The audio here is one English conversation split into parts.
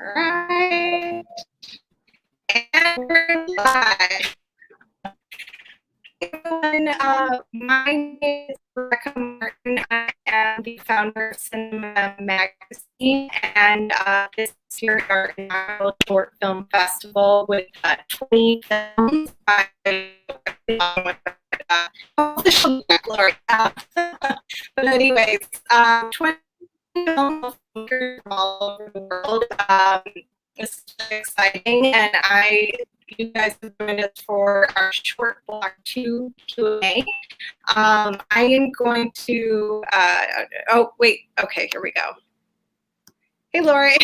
right. And we're live. Everyone, my name is Veronica Miles. I am the founder of Cinema Magazine, and this year is our inaugural short film festival with 20 films by official Lori. But anyways, 20 films all over the world. It's exciting, and you guys have joined us for our short block 2 Q&A. I am going to, okay, here we go. Hey, Lori.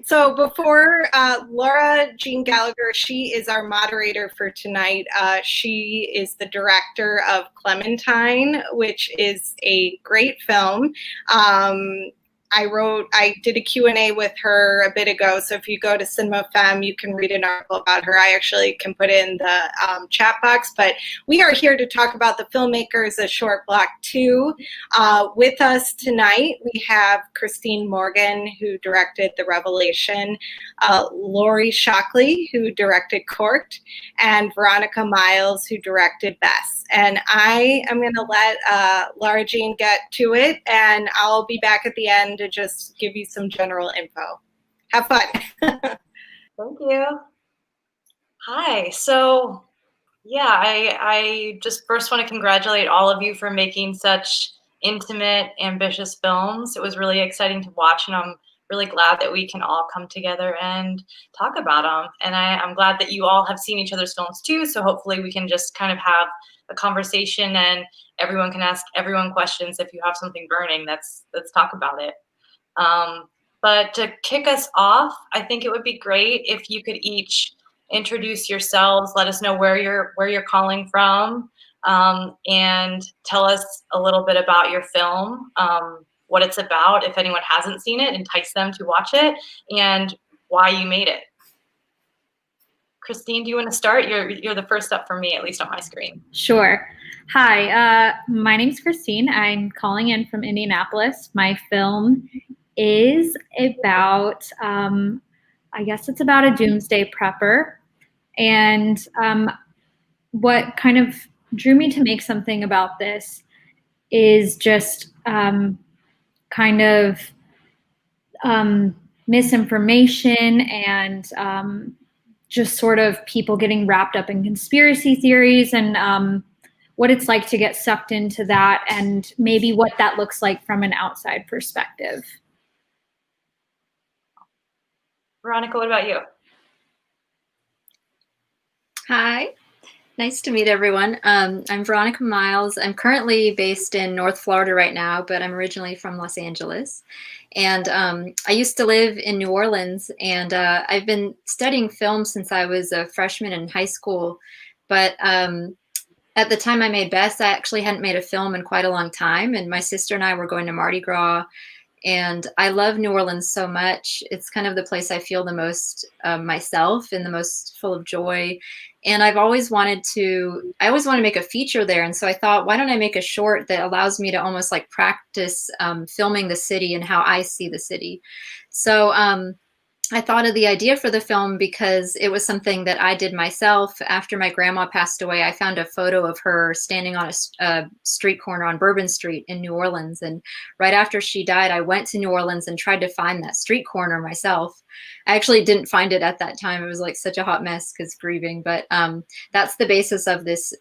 So before Lara Gallagher, she is our moderator for tonight. She is the director of Clementine, which is a great film. I did a Q&A with her a bit ago, so if you go to Cinema Femme, you can read an article about her. I actually can put it in the chat box, but we are here to talk about the filmmakers of Short Block 2. With us tonight, we have Kristine Morgan, who directed The Revelation, Lori Shockley, who directed Corked, and Veronica Miles, who directed Bess. And I am going to let Lara Jean get to it, and I'll be back at the end to just give you some general info. Have fun. Thank you. Hi. So, yeah, I just first want to congratulate all of you for making such intimate, ambitious films. It was really exciting to watch, and I'm really glad that we can all come together and talk about them. And I'm glad that you all have seen each other's films too, so hopefully we can just kind of have a conversation and everyone can ask everyone questions. If you have something burning, let's talk about it. But to kick us off, I think it would be great if you could each introduce yourselves, let us know where you're calling from, and tell us a little bit about your film, what it's about, if anyone hasn't seen it, entice them to watch it, and why you made it. Kristine, do you want to start? You're the first up for me, at least on my screen. Sure. Hi, my name's Kristine. I'm calling in from Indianapolis. My film is about, I guess it's about a doomsday prepper. And what kind of drew me to make something about this is just kind of misinformation and just sort of people getting wrapped up in conspiracy theories and what it's like to get sucked into that and maybe what that looks like from an outside perspective. Veronica, what about you? Hi, nice to meet everyone. I'm Veronica Miles. I'm currently based in North Florida right now, but I'm originally from Los Angeles. And I used to live in New Orleans, and I've been studying film since I was a freshman in high school. But at the time I made Bess, I actually hadn't made a film in quite a long time, and my sister and I were going to Mardi Gras. And I love New Orleans so much. It's kind of the place I feel the most myself and the most full of joy. And I always wanted to make a feature there. And so I thought, why don't I make a short that allows me to almost like practice filming the city and how I see the city. So I thought of the idea for the film because it was something that I did myself. After my grandma passed away, I found a photo of her standing on a street corner on Bourbon Street in New Orleans. And right after she died, I went to New Orleans and tried to find that street corner myself. I actually didn't find it at that time. It was like such a hot mess because grieving. But that's the basis of this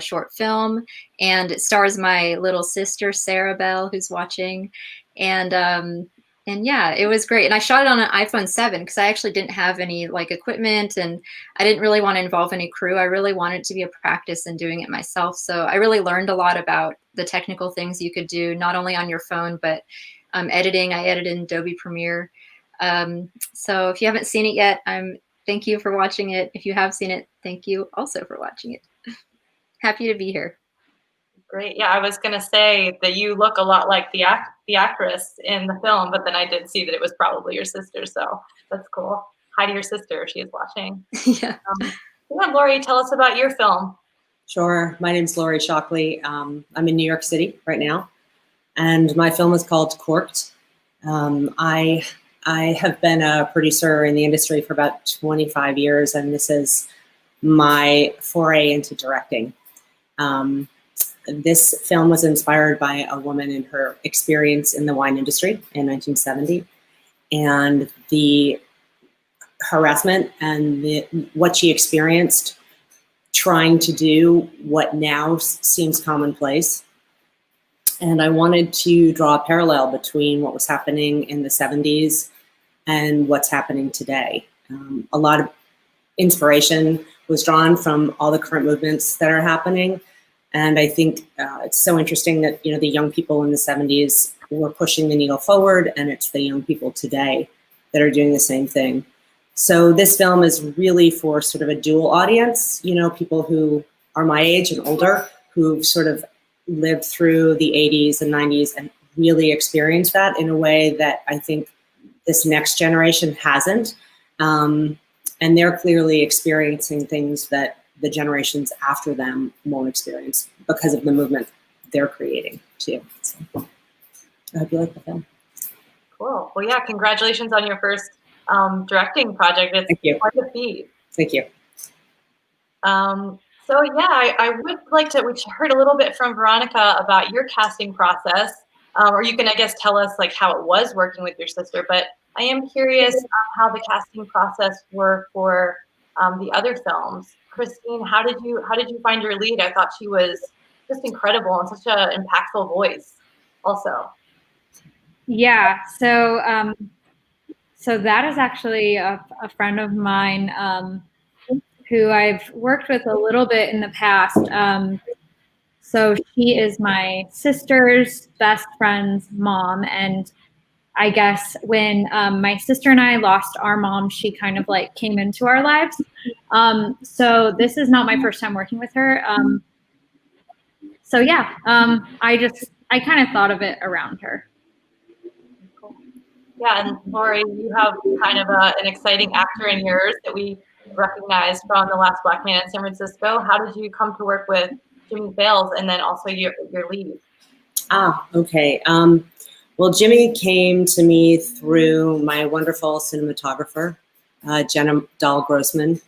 short film. And it stars my little sister, Sarah Bell, who's watching. And yeah, it was great. And I shot it on an iPhone 7 because I actually didn't have any like equipment and I didn't really want to involve any crew. I really wanted to be a practice in doing it myself. So I really learned a lot about the technical things you could do, not only on your phone, but editing. I edited in Adobe Premiere. So if you haven't seen it yet, thank you for watching it. If you have seen it, thank you also for watching it. Happy to be here. Great. Yeah, I was going to say that you look a lot like the actress in the film, but then I did see that it was probably your sister. So that's cool. Hi to your sister if she is watching. Yeah. Lori, tell us about your film. Sure. My name's Lori Shockley. I'm in New York City right now, and my film is called Corked. I I have been a producer in the industry for about 25 years, and this is my foray into directing. This film was inspired by a woman in her experience in the wine industry in 1970, and the harassment and what she experienced trying to do what now seems commonplace. And I wanted to draw a parallel between what was happening in the 70s and what's happening today. A lot of inspiration was drawn from all the current movements that are happening. And I think it's so interesting that, you know, the young people in the 70s were pushing the needle forward, and it's the young people today that are doing the same thing. So this film is really for sort of a dual audience, you know, people who are my age and older, who've sort of lived through the 80s and 90s and really experienced that in a way that I think this next generation hasn't. And they're clearly experiencing things that the generations after them won't experience because of the movement they're creating too. So I hope you like the film. Cool. Well, yeah, congratulations on your first directing project. It's Thank you. quite a feat. Thank you. So yeah, I would like to, we heard a little bit from Veronica about your casting process, or you can, I guess, tell us like how it was working with your sister, but I am curious how the casting process worked for the other films. Kristine, how did you find your lead? I thought she was just incredible and such an impactful voice also. Yeah, so so that is actually a friend of mine who I've worked with a little bit in the past. So she is my sister's best friend's mom, and I guess when my sister and I lost our mom, she kind of like came into our lives. So this is not my first time working with her. So yeah, I kind of thought of it around her. Yeah, and Lori, you have kind of an exciting actor in yours that we recognized from The Last Black Man in San Francisco. How did you come to work with Jimmy Fails and then also your lead? Okay. Well, Jimmy came to me through my wonderful cinematographer, Jenna Dahl-Grossman,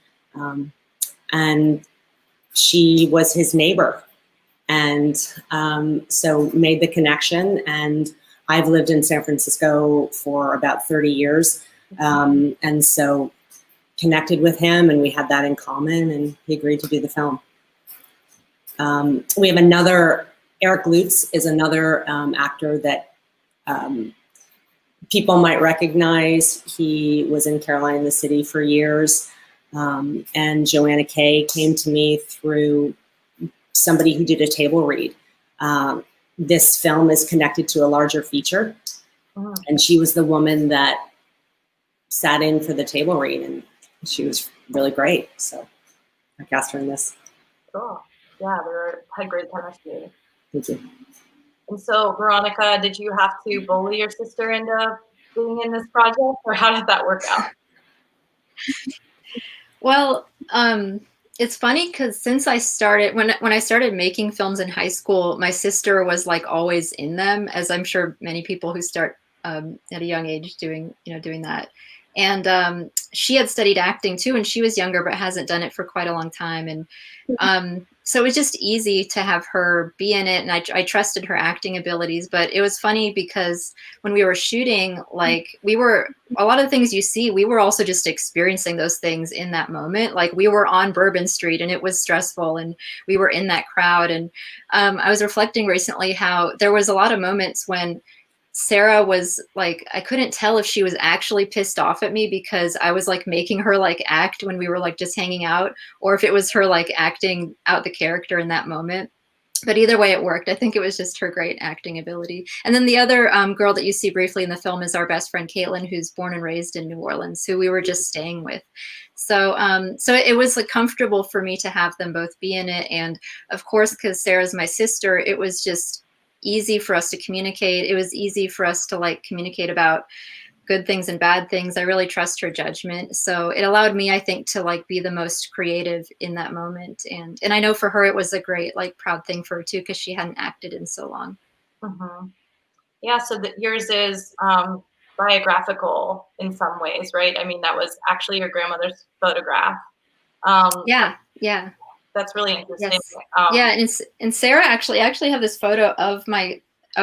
and she was his neighbor. And so made the connection, and I've lived in San Francisco for about 30 years. And so connected with him, and we had that in common, and he agreed to do the film. We have another, Eric Lutz is another actor that people might recognize. He was in Caroline in the City for years. And Joanna Kay came to me through somebody who did a table read. This film is connected to a larger feature. Oh. And she was the woman that sat in for the table read, and she was really great. So I cast her in this. Cool. Yeah, had great chemistry. Thank you. And so, Veronica, did you have to bully your sister into being in this project, or how did that work out? Well, it's funny because since I started, when I started making films in high school, my sister was like always in them, as I'm sure many people who start at a young age doing that. And she had studied acting too, and she was younger, but hasn't done it for quite a long time. And so it was just easy to have her be in it, and I trusted her acting abilities. But it was funny because when we were shooting, like a lot of the things you see, we were also just experiencing those things in that moment. Like we were on Bourbon Street, and it was stressful, and we were in that crowd. And I was reflecting recently how there was a lot of moments when Sarah was like, I couldn't tell if she was actually pissed off at me because I was like making her like act when we were like just hanging out, or if it was her like acting out the character in that moment. But either way, it worked. I think it was just her great acting ability. And then the other girl that you see briefly in the film is our best friend, Caitlin, who's born and raised in New Orleans, who we were just staying with. So so it was like comfortable for me to have them both be in it. And of course, because Sarah's my sister, it was just easy for us to communicate. It was easy for us to like communicate about good things and bad things. I really trust her judgment. So it allowed me, I think, to like be the most creative in that moment. And I know for her, it was a great, like proud thing for her too, because she hadn't acted in so long. Mm-hmm. Yeah. So yours is biographical in some ways, right? I mean, that was actually your grandmother's photograph. Yeah. That's really interesting. Yes. And Sarah I actually have this photo of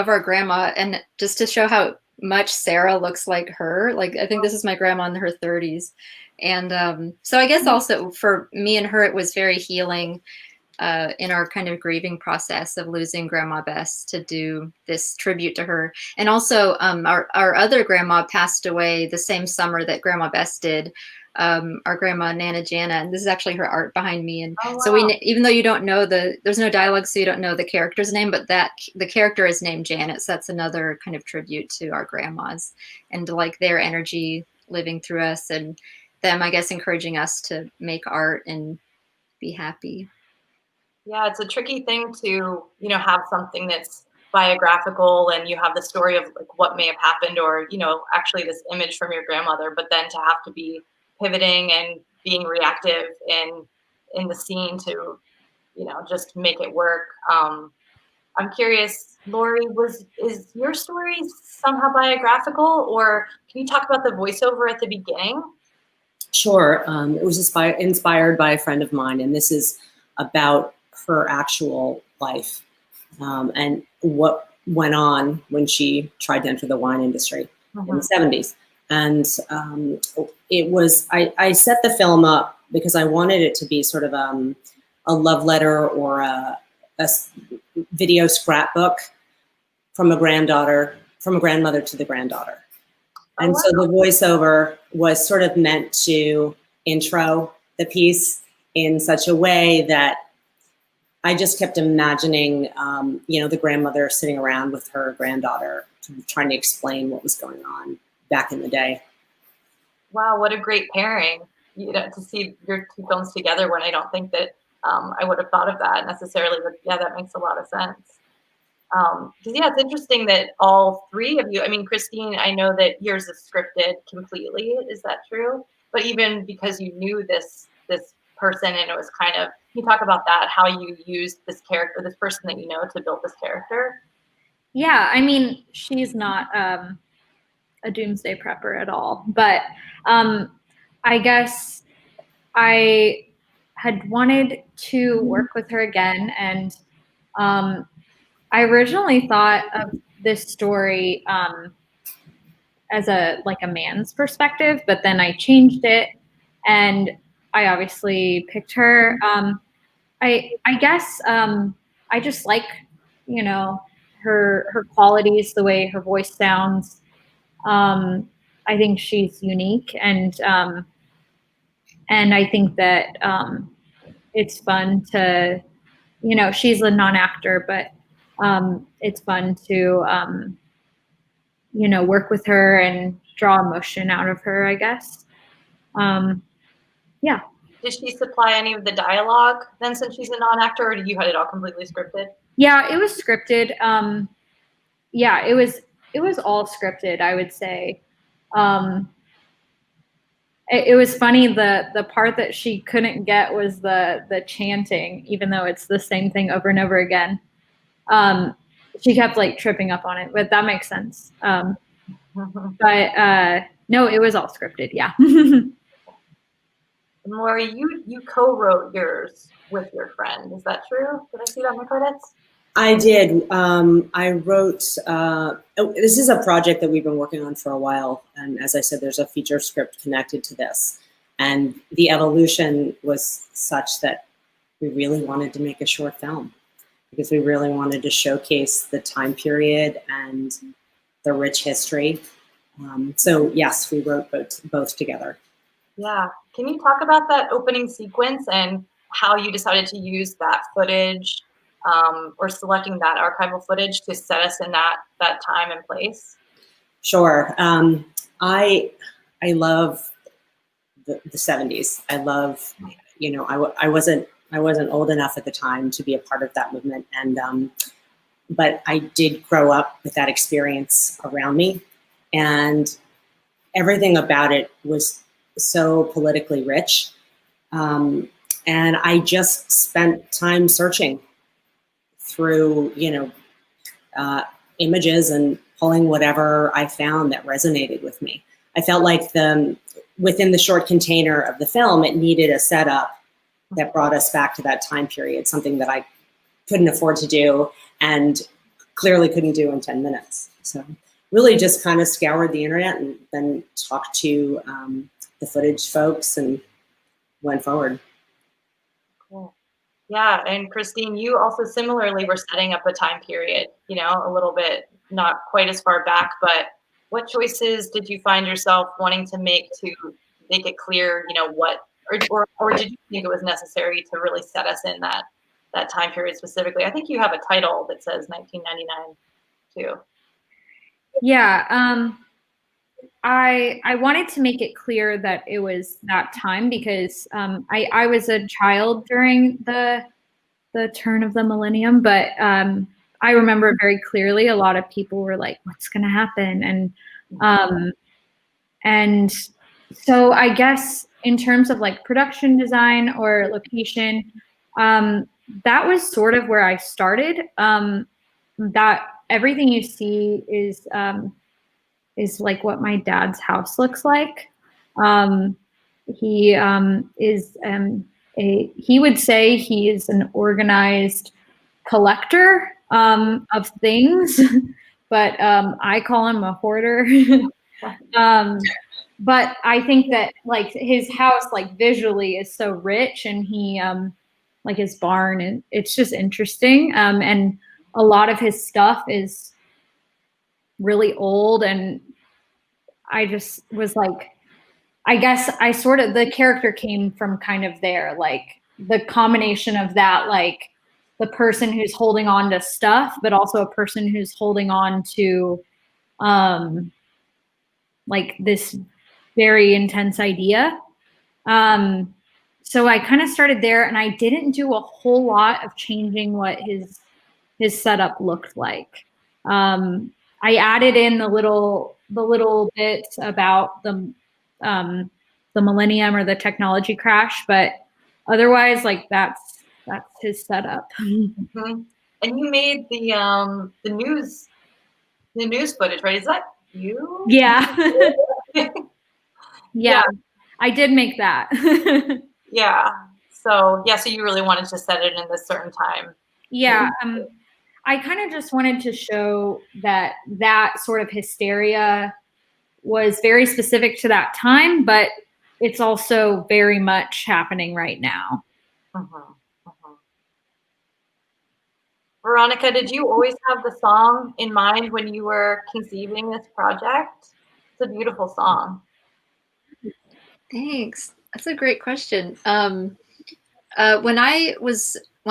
our grandma, and just to show how much Sarah looks like her. Like, I think this is my grandma in her 30s. And so I guess also for me and her, it was very healing in our kind of grieving process of losing Grandma Bess to do this tribute to her. And also our other grandma passed away the same summer that Grandma Bess did. Our grandma Nana Jana, and this is actually her art behind me. And so even though you don't know there's no dialogue, so you don't know the character's name, but the character is named Janet. So that's another kind of tribute to our grandmas and like their energy living through us, and them, I guess, encouraging us to make art and be happy. Yeah, it's a tricky thing to, have something that's biographical and you have the story of like what may have happened, or, actually this image from your grandmother, but then to have to be pivoting and being reactive in the scene to, just make it work. I'm curious, Lori, is your story somehow biographical, or can you talk about the voiceover at the beginning? Sure. It was inspired by a friend of mine, and this is about her actual life and what went on when she tried to enter the wine industry in the 70s. And it was, I set the film up because I wanted it to be sort of a love letter or a video scrapbook from a grandmother to the granddaughter. And so the voiceover was sort of meant to intro the piece in such a way that I just kept imagining, the grandmother sitting around with her granddaughter, trying to explain what was going on back in the day. Wow, what a great pairing! To see your two films together, when I don't think that I would have thought of that necessarily, but yeah, that makes a lot of sense. It's interesting that all three of you, I mean, Kristine, I know that yours is scripted completely. Is that true? But even because you knew this person, and it was kind of, can you talk about that, how you used this character, this person that you know, to build this character? Yeah, I mean, she's not a doomsday prepper at all, but I guess I had wanted to work with her again, and I originally thought of this story as a man's perspective, but then I changed it, and I obviously picked her. I guess I just like, her qualities, the way her voice sounds. I think she's unique, and I think that it's fun to, she's a non-actor, but it's fun to, work with her and draw emotion out of her, I guess. Yeah. Did she supply any of the dialogue then, since she's a non-actor, or did you have it all completely scripted? Yeah, it was scripted. Yeah, it was all scripted, I would say. It was funny, the part that she couldn't get was the chanting, even though it's the same thing over and over again. She kept tripping up on it, but that makes sense. But no, it was all scripted. Yeah. Lori, you co-wrote yours with your friend. Is that true? Did I see that in the credits? I did. I wrote, this is a project that we've been working on for a while. And as I said, there's a feature script connected to this. And the evolution was such that we really wanted to make a short film, because we really wanted to showcase the time period and the rich history. So yes, we wrote both together. Yeah. Can you talk about that opening sequence and how you decided to use that footage, or selecting that archival footage to set us in that time and place? Sure. I love the 70s. I love, I wasn't old enough at the time to be a part of that movement, and but I did grow up with that experience around me, and everything about it was so politically rich. And I just spent time searching through, images and pulling whatever I found that resonated with me. I felt like within the short container of the film, it needed a setup that brought us back to that time period, something that I couldn't afford to do and clearly couldn't do in 10 minutes. So really just kind of scoured the internet and then talked to the footage folks and went forward. Cool. Yeah, and Kristine, you also similarly were setting up a time period, you know, a little bit, not quite as far back, but what choices did you find yourself wanting to make it clear, you know, what, or did you think it was necessary to really set us in that time period specifically? I think you have a title that says 1999 too. Yeah, I wanted to make it clear that it was that time because I was a child during the turn of the millennium, but I remember it very clearly. A lot of people were like, "What's going to happen?" And so I guess in terms of like production design or location, that was sort of where I started. That everything you see is like what my dad's house looks like. He is he would say he is an organized collector of things, but I call him a hoarder. But I think that like his house, like visually, is so rich, and he like his barn, and it's just interesting. And a lot of his stuff is really old, and I just was like, I guess the character came from kind of there, like the combination of that, like the person who's holding on to stuff, but also a person who's holding on to like this very intense idea. So I kind of started there, and I didn't do a whole lot of changing what his setup looked like. I added in the little bits about the millennium or the technology crash, but otherwise, like that's his setup. Mm-hmm. And you made the news footage, right? Is that you? Yeah. Yeah, I did make that. Yeah. So you really wanted to set it in this certain time. Yeah. I kind of just wanted to show that sort of hysteria was very specific to that time, but it's also very much happening right now. Mm-hmm. Mm-hmm. Veronica, did you always have the song in mind when you were conceiving this project? It's a beautiful song. Thanks. That's a great question. When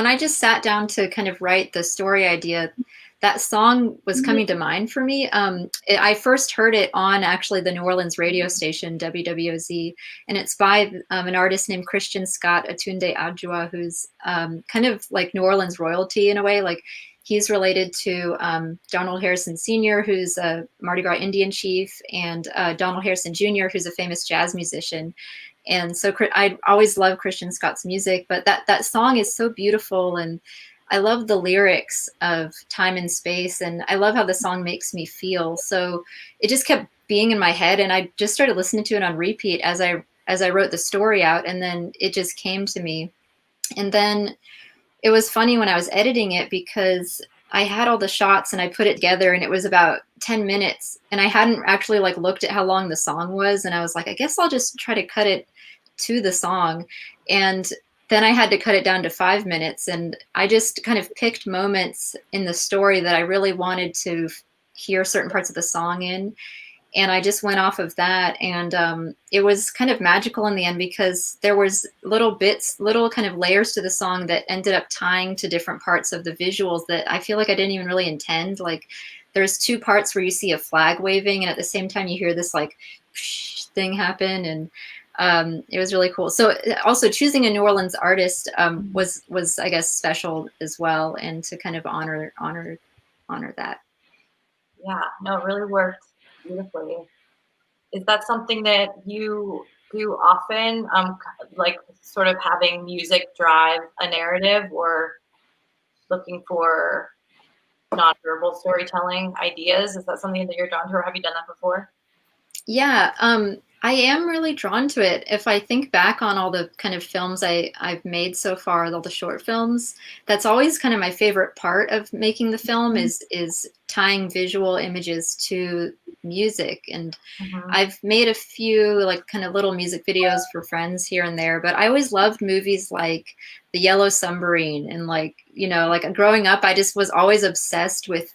I just sat down to kind of write the story idea, that song was coming to mind for me. I first heard it on actually the New Orleans radio station, WWOZ, and it's by an artist named Christian Scott Atunde Adjua, who's kind of like New Orleans royalty in a way. Like he's related to Donald Harrison Sr., who's a Mardi Gras Indian chief, and Donald Harrison Jr., who's a famous jazz musician. And so I always love Christian Scott's music, but that song is so beautiful, and I love the lyrics of time and space, and I love how the song makes me feel. So it just kept being in my head, and I just started listening to it on repeat as I wrote the story out, and then it just came to me. And then it was funny when I was editing it because I had all the shots and I put it together, and it was about 10 minutes, and I hadn't actually like looked at how long the song was, and I was like, I guess I'll just try to cut it to the song. And then I had to cut it down to 5 minutes, and I just kind of picked moments in the story that I really wanted to hear certain parts of the song in, and I just went off of that. And it was kind of magical in the end because there was little kind of layers to the song that ended up tying to different parts of the visuals that I feel like I didn't even really intend. Like there's 2 parts where you see a flag waving, and at the same time you hear this like thing happen, and it was really cool. So also choosing a New Orleans artist was I guess special as well, and to kind of honor that. Yeah, no, it really worked beautifully. Is that something that you do often, like sort of having music drive a narrative, or looking for nonverbal storytelling ideas? Is that something that you're drawn to, or have you done that before? Yeah, I am really drawn to it. If I think back on all the kind of films I've made so far, all the short films, that's always kind of my favorite part of making the film is tying visual images to music. And I've made a few like kind of little music videos for friends here and there, but I always loved movies like The Yellow Submarine and like, you know, like growing up, I just was always obsessed with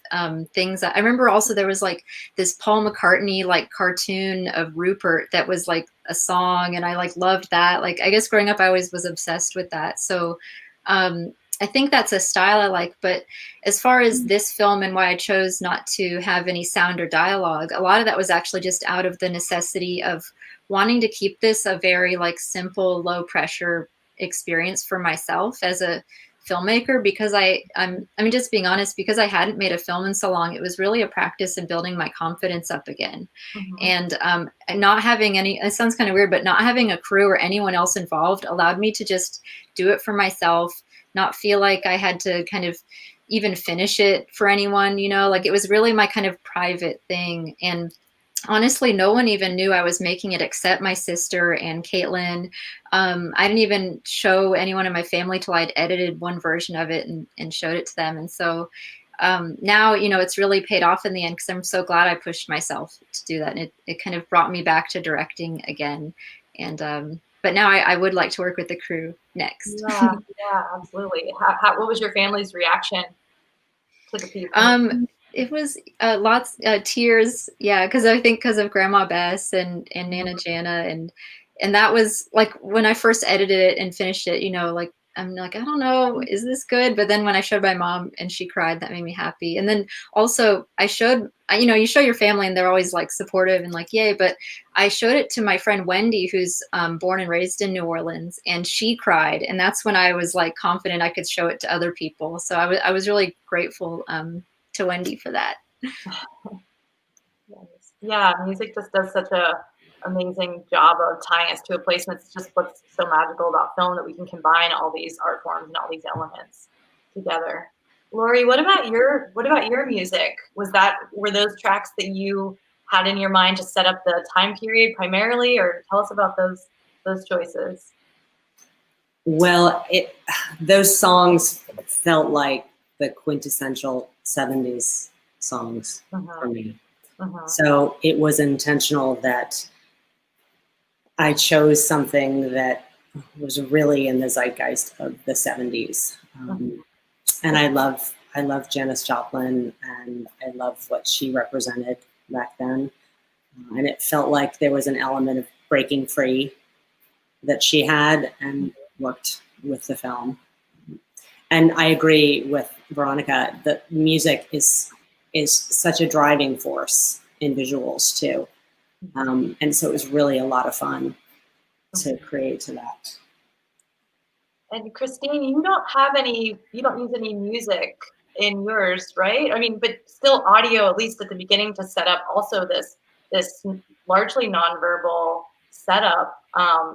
things that I remember also there was like this Paul McCartney like cartoon of Rupert that was like a song, and I like loved that. Like I guess growing up I always was obsessed with that. So I think that's a style I like. But as far as this film and why I chose not to have any sound or dialogue, a lot of that was actually just out of the necessity of wanting to keep this a very like simple, low pressure experience for myself as a filmmaker, because I mean, just being honest, because I hadn't made a film in so long, it was really a practice in building my confidence up again. And not having any, it sounds kind of weird, but not having a crew or anyone else involved allowed me to just do it for myself, not feel like I had to kind of even finish it for anyone, you know, like it was really my kind of private thing. And honestly, no one even knew I was making it except my sister and Caitlin. I didn't even show anyone in my family till I'd edited one version of it and showed it to them. And so now, you know, it's really paid off in the end, because I'm so glad I pushed myself to do that. And it kind of brought me back to directing again. And but now I would like to work with the crew next. Yeah, absolutely. What was your family's reaction to the people? It was lots tears, yeah, because I think because of Grandma Bess and Nana Jana, and that was like when I first edited it and finished it, you know, like I'm like, I don't know, is this good? But then when I showed my mom and she cried, that made me happy. And then also I showed, you know, you show your family and they're always like supportive and like, yay. But I showed it to my friend Wendy, who's born and raised in New Orleans, and she cried. And that's when I was like confident I could show it to other people. So I was really grateful to Wendy for that. Yeah, music just does such a amazing job of tying us to a place, and it's just what's so magical about film, that we can combine all these art forms and all these elements together. Lori, what about your music? Were those tracks that you had in your mind to set up the time period primarily, or tell us about those choices? Well, those songs felt like the quintessential 70s songs for me. So it was intentional that I chose something that was really in the zeitgeist of the 70s. And I love Janis Joplin, and I love what she represented back then. And it felt like there was an element of breaking free that she had, and worked with the film. And I agree with Veronica that music is such a driving force in visuals too. And so it was really a lot of fun to create to that. And Kristine, you don't use any music in yours, right? I mean, but still audio, at least at the beginning, to set up also this largely nonverbal setup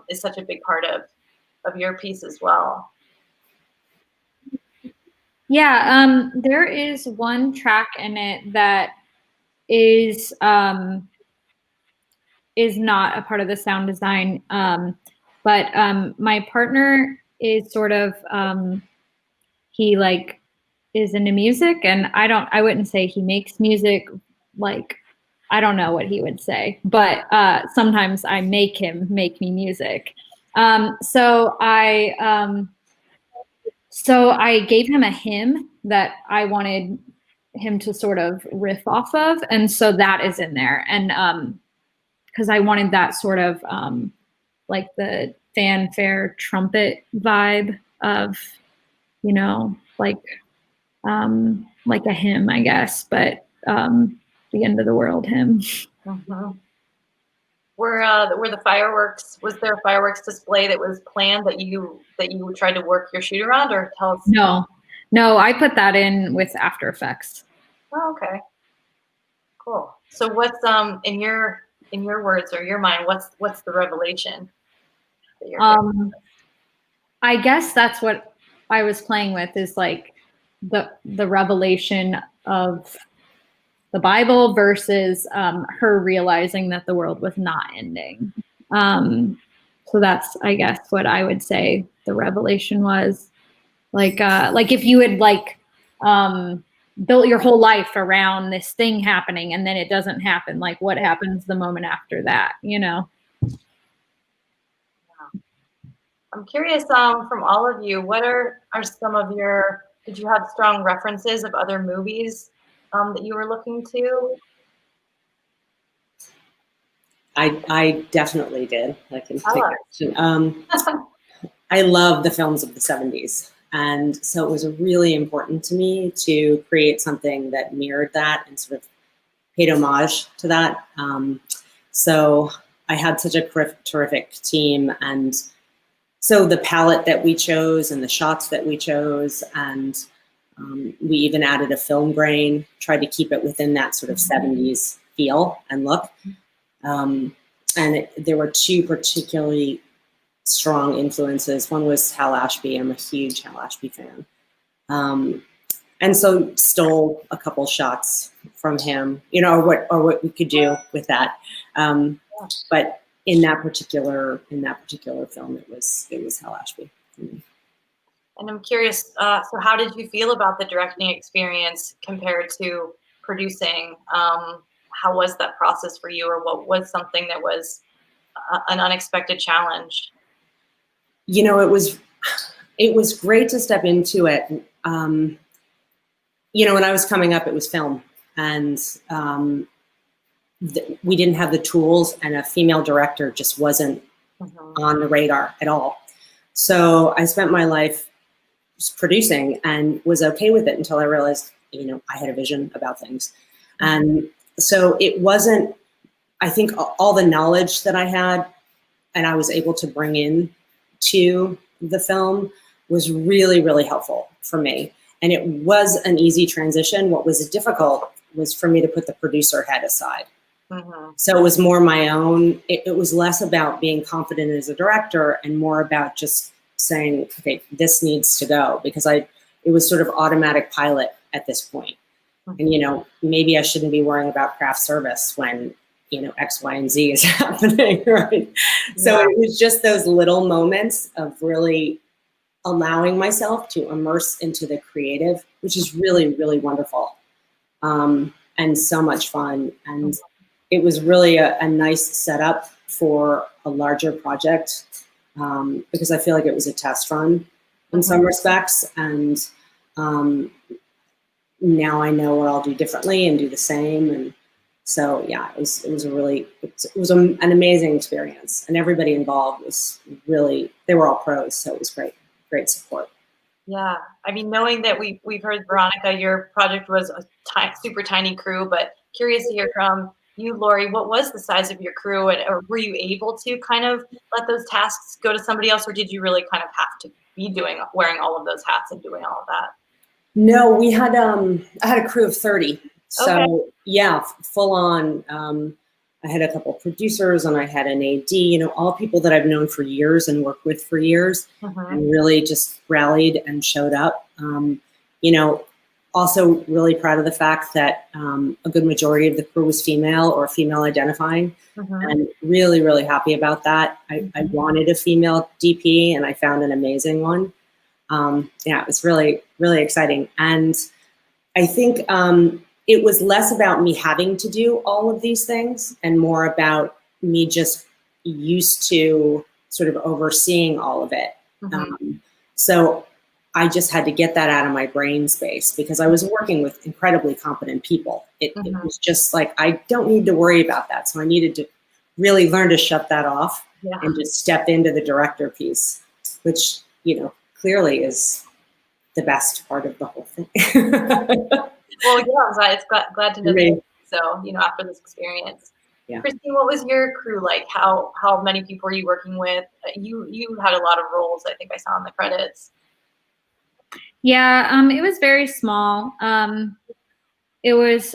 is such a big part of your piece as well. Yeah, there is one track in it that is not a part of the sound design, but my partner is sort of he like is into music, and I wouldn't say he makes music, like I don't know what he would say, but sometimes I make him make me music. So I gave him a hymn that I wanted him to sort of riff off of, and so that is in there. And because I wanted that sort of like the fanfare trumpet vibe of, you know, like a hymn, I guess, but the end of the world hymn. Were the fireworks? Was there a fireworks display that was planned that you tried to work your shoot around, or tell us? No, I put that in with After Effects. Oh, okay, cool. So what's in your words or your mind? What's the revelation that I guess that's what I was playing with, is like the revelation of the Bible versus her realizing that the world was not ending. So that's, I guess, what I would say the revelation was. Like if you had built your whole life around this thing happening and then it doesn't happen, like what happens the moment after that, you know? I'm curious, from all of you, what are some of your, did you have strong references of other movies that you were looking to? I definitely did. I can take action. I love the films of the 70s. And so it was really important to me to create something that mirrored that and sort of paid homage to that. So I had such a terrific team. And so the palette that we chose and the shots that we chose, and we even added a film grain, tried to keep it within that sort of 70s feel and look. There were two particularly strong influences. One was Hal Ashby. I'm a huge Hal Ashby fan. And so stole a couple shots from him, you know, or what we could do with that. But in that particular film, it was Hal Ashby. And I'm curious, so how did you feel about the directing experience compared to producing? How was that process for you, or what was something that was an unexpected challenge? You know, it was great to step into it. You know, when I was coming up, it was film, and we didn't have the tools, and a female director just wasn't on the radar at all. So I spent my life just producing and was okay with it until I realized, you know, I had a vision about things. And so it wasn't, I think all the knowledge that I had and I was able to bring in to the film was really, really helpful for me. And it was an easy transition. What was difficult was for me to put the producer head aside. So it was more my own, it was less about being confident as a director and more about just saying, okay, this needs to go, because it was sort of automatic pilot at this point. And, you know, maybe I shouldn't be worrying about craft service when, you know, X, Y, and Z is happening, right? So it was just those little moments of really allowing myself to immerse into the creative, which is really, really wonderful, and so much fun. And it was really a nice setup for a larger project, because I feel like it was a test run in some respects. And now I know what I'll do differently and do the same. And so, yeah, it was an amazing experience, and everybody involved was really, they were all pros. So it was great support. Yeah. I mean, knowing that we've heard, Veronica, your project was a super tiny crew, but curious to hear from you, Lori, what was the size of your crew, or were you able to kind of let those tasks go to somebody else, or did you really kind of have to be wearing all of those hats and doing all of that? No, we had, I had a crew of 30. So yeah, full on. I had a couple producers and I had an AD, you know, all people that I've known for years and worked with for years, and really just rallied and showed up. You know, also really proud of the fact that a good majority of the crew was female or female identifying, and really, really happy about that. I wanted a female DP and I found an amazing one. Yeah, it was really, really exciting. And I think it was less about me having to do all of these things and more about me just used to sort of overseeing all of it. So I just had to get that out of my brain space because I was working with incredibly competent people. It was just like, I don't need to worry about that. So I needed to really learn to shut that off and just step into the director piece, which, you know, clearly is the best part of the whole thing. Well, yeah, I'm glad to know that. So, you know, after this experience. Yeah. Kristine, what was your crew like? How many people were you working with? You had a lot of roles, I think I saw in the credits. Yeah, it was very small. It was,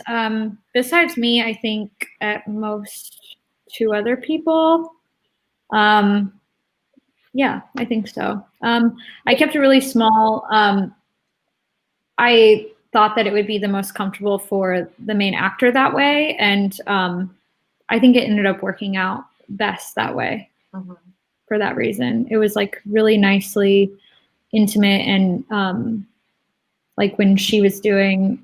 besides me, I think at most 2 other people. Yeah, I think so. I kept it really small. I thought that it would be the most comfortable for the main actor that way. And I think it ended up working out best that way for that reason. It was like really nicely intimate, and like when she was doing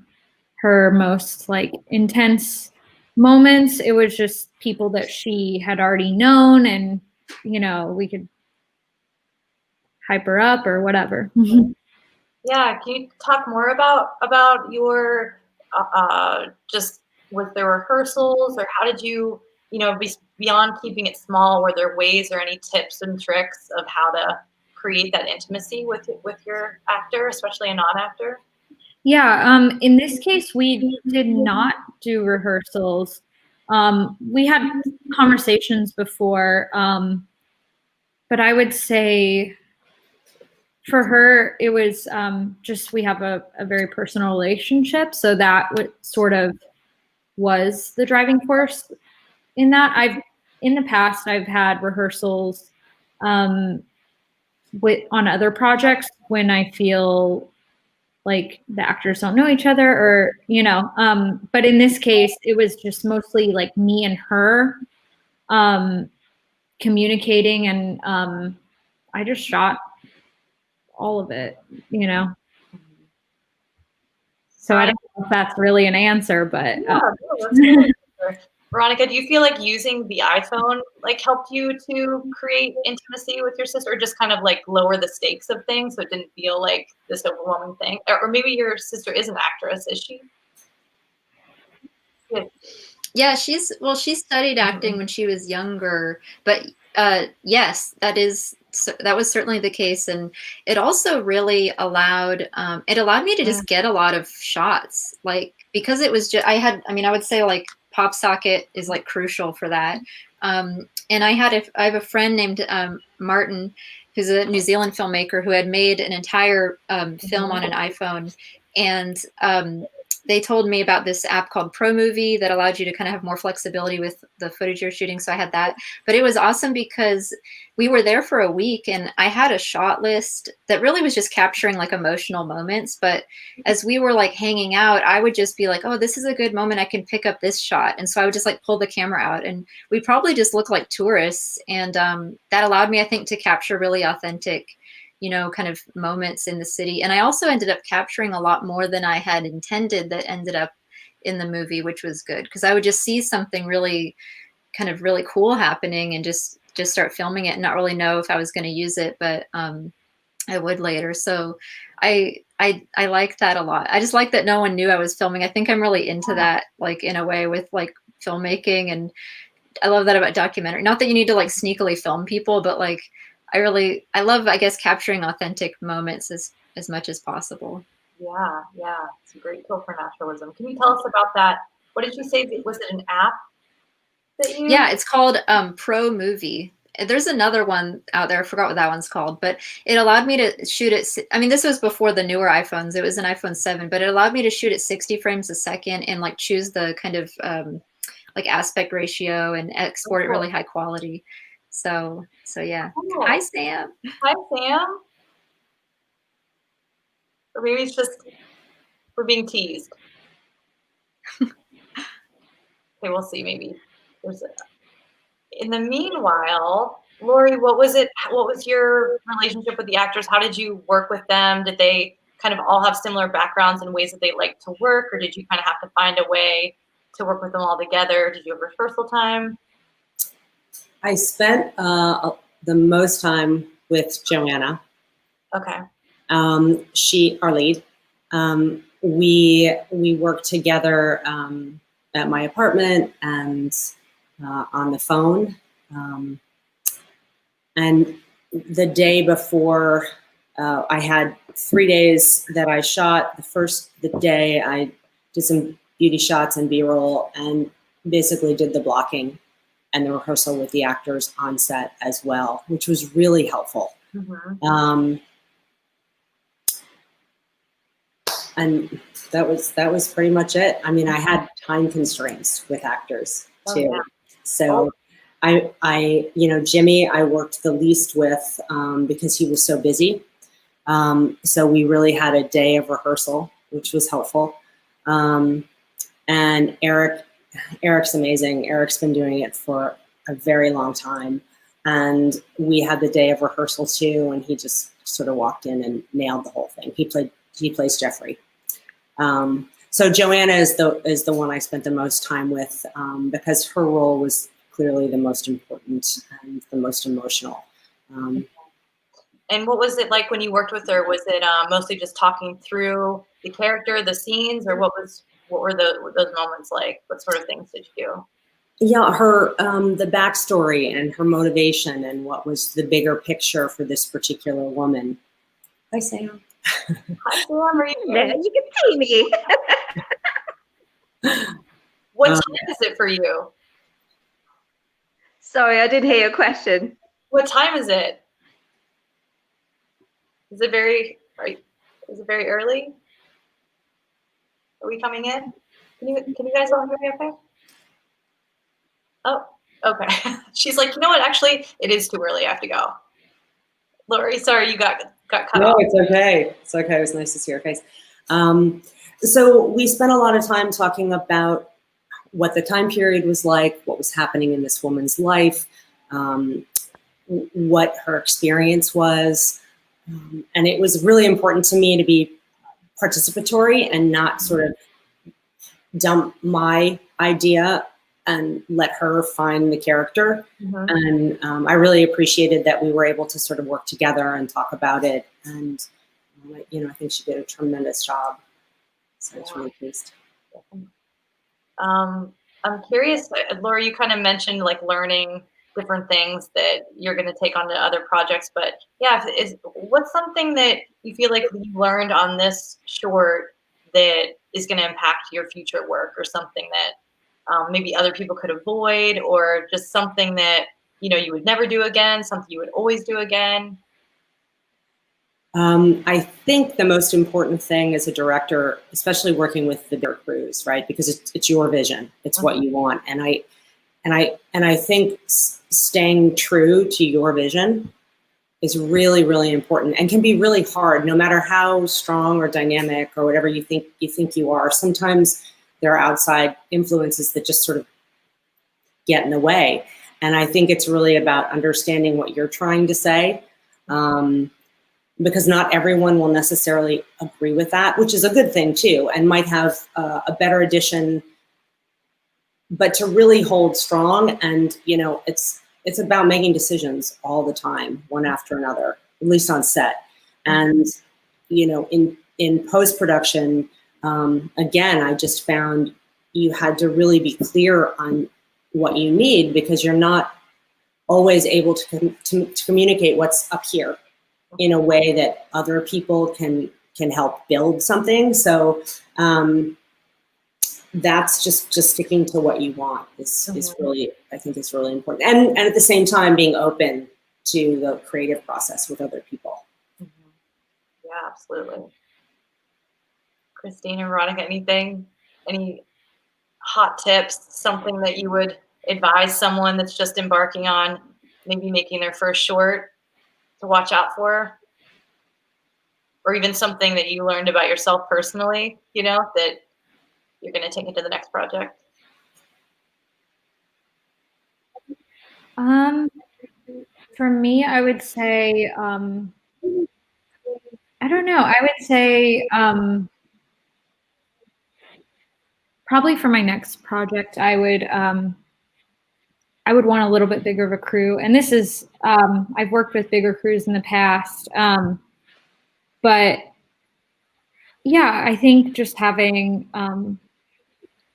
her most like intense moments, it was just people that she had already known, and you know, we could hype her up or whatever. Yeah, can you talk more about your just with the rehearsals, or how did you, you know, beyond keeping it small, were there ways or any tips and tricks of how to create that intimacy with your actor, especially a non-actor? Yeah, in this case, we did not do rehearsals. We had conversations before, but I would say for her, it was just we have a very personal relationship, so that sort of was the driving force in that. In the past, I've had rehearsals on other projects when I feel like the actors don't know each other, or you know, but in this case it was just mostly like me and her communicating, and I just shot all of it, you know. So I don't know if that's really an answer, but Veronica, do you feel like using the iPhone like helped you to create intimacy with your sister, or just kind of like lower the stakes of things so it didn't feel like this overwhelming thing? Or maybe your sister is an actress, is she? Yeah, she studied acting when she was younger, but yes, that was certainly the case, and it also really allowed me to just get a lot of shots, like because it was just I would say like pop socket is like crucial for that, and I have a friend named Martin, who's a New Zealand filmmaker who had made an entire film on an iPhone, and they told me about this app called Pro Movie that allowed you to kind of have more flexibility with the footage you're shooting. So I had that, but it was awesome because we were there for a week and I had a shot list that really was just capturing like emotional moments. But as we were like hanging out, I would just be like, oh, this is a good moment. I can pick up this shot. And so I would just like pull the camera out, and we probably just look like tourists. And that allowed me, I think, to capture really authentic, you know, kind of moments in the city. And I also ended up capturing a lot more than I had intended that ended up in the movie, which was good because I would just see something really kind of really cool happening and just start filming it and not really know if I was going to use it, but I would later. So I like that a lot. I just like that no one knew I was filming. I think I'm really into that, like in a way with like filmmaking, and I love that about documentary. Not that you need to like sneakily film people, but like I love, I guess, capturing authentic moments as much as possible. Yeah. It's a great tool for naturalism. Can you tell us about that? What did you say? Was it an app that you? Yeah, it's called Pro Movie. There's another one out there. I forgot what that one's called, but it allowed me to shoot it. I mean, this was before the newer iPhones. It was an iPhone 7, but it allowed me to shoot at 60 frames a second and like choose the kind of like aspect ratio and export it really high quality. So yeah. Oh. Hi, Sam. Hi, Sam. Or maybe it's just we're being teased. Okay, we'll see. Maybe in the meanwhile, Lori, what was your relationship with the actors? How did you work with them? Did they kind of all have similar backgrounds and ways that they like to work, or did you kind of have to find a way to work with them all together? Did you have rehearsal time? I spent the most time with Joanna. Okay. Our lead. We worked together at my apartment and on the phone. And the day before, I had 3 days that I shot. The day I did some beauty shots and B-roll and basically did the blocking and the rehearsal with the actors on set as well, which was really helpful. Mm-hmm. And that was pretty much it. I mean, I had time constraints with actors too. Oh, yeah. So I Jimmy, I worked the least with because he was so busy. So we really had a day of rehearsal which was helpful. And Eric's amazing. Eric's been doing it for a very long time. And we had the day of rehearsal too, and he just sort of walked in and nailed the whole thing. He plays Jeffrey. So Joanna is the one I spent the most time with, because her role was clearly the most important and the most emotional. And what was it like when you worked with her? Was it mostly just talking through the character, the scenes, or what were those moments like? What sort of things did you do? Yeah, her the backstory and her motivation and what was the bigger picture for this particular woman. Hi, Sam. Hi, Sam. Are you there? You can see me. What time is it for you? Sorry, I didn't hear your question. What time is it? Is it very early? Are we coming in? Can you guys all hear me okay? Oh, okay. She's like, you know what? Actually, it is too early. I have to go. Lori, sorry, you got cut off. No, it's okay. It's okay. It was nice to see your face. So we spent a lot of time talking about what the time period was like, what was happening in this woman's life, what her experience was. And it was really important to me to be participatory and not sort of dump my idea and let her find the character. And I really appreciated that we were able to sort of work together and talk about it. And, I think she did a tremendous job. So I was really pleased. I'm curious, Laura, you kind of mentioned like learning different things that you're going to take on to other projects, but yeah, what's something that you feel like you learned on this short that is going to impact your future work, or something that maybe other people could avoid, or just something that, you would never do again, something you would always do again? I think the most important thing as a director, especially working with the bigger crews, right? Because it's your vision, it's what you want. And I think staying true to your vision is really, really important and can be really hard, no matter how strong or dynamic or whatever you think you are. Sometimes there are outside influences that just sort of get in the way. And I think it's really about understanding what you're trying to say, because not everyone will necessarily agree with that, which is a good thing too, and might have a better addition. But to really hold strong, and it's about making decisions all the time, one after another, at least on set. And in post-production, again, I just found you had to really be clear on what you need, because you're not always able to communicate what's up here in a way that other people can help build something. So that's just sticking to what you want is really, I think, is really important. And at the same time, being open to the creative process with other people. Yeah, absolutely. Kristine and Veronica, any hot tips, something that you would advise someone that's just embarking on maybe making their first short to watch out for? Or even something that you learned about yourself personally, that you're going to take into the next project? For me, I would say, I don't know. I would say probably for my next project, I would want a little bit bigger of a crew. And this is, I've worked with bigger crews in the past, but yeah, I think just having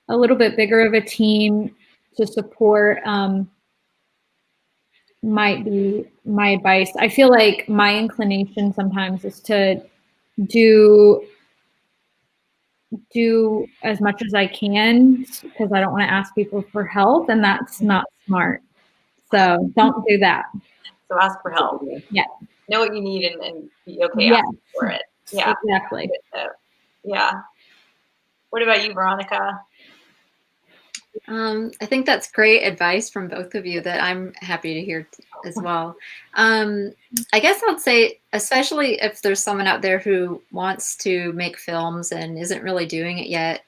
a little bit bigger of a team to support might be my advice. I feel like my inclination sometimes is to do as much as I can, because I don't want to ask people for help, and that's not smart. So don't do that. So ask for help. Yeah. Know what you need and be okay Yes. asking for it. Yeah. Exactly. Yeah. What about you, Veronica? I think that's great advice from both of you that I'm happy to hear as well. I guess I'd say, especially if there's someone out there who wants to make films and isn't really doing it yet,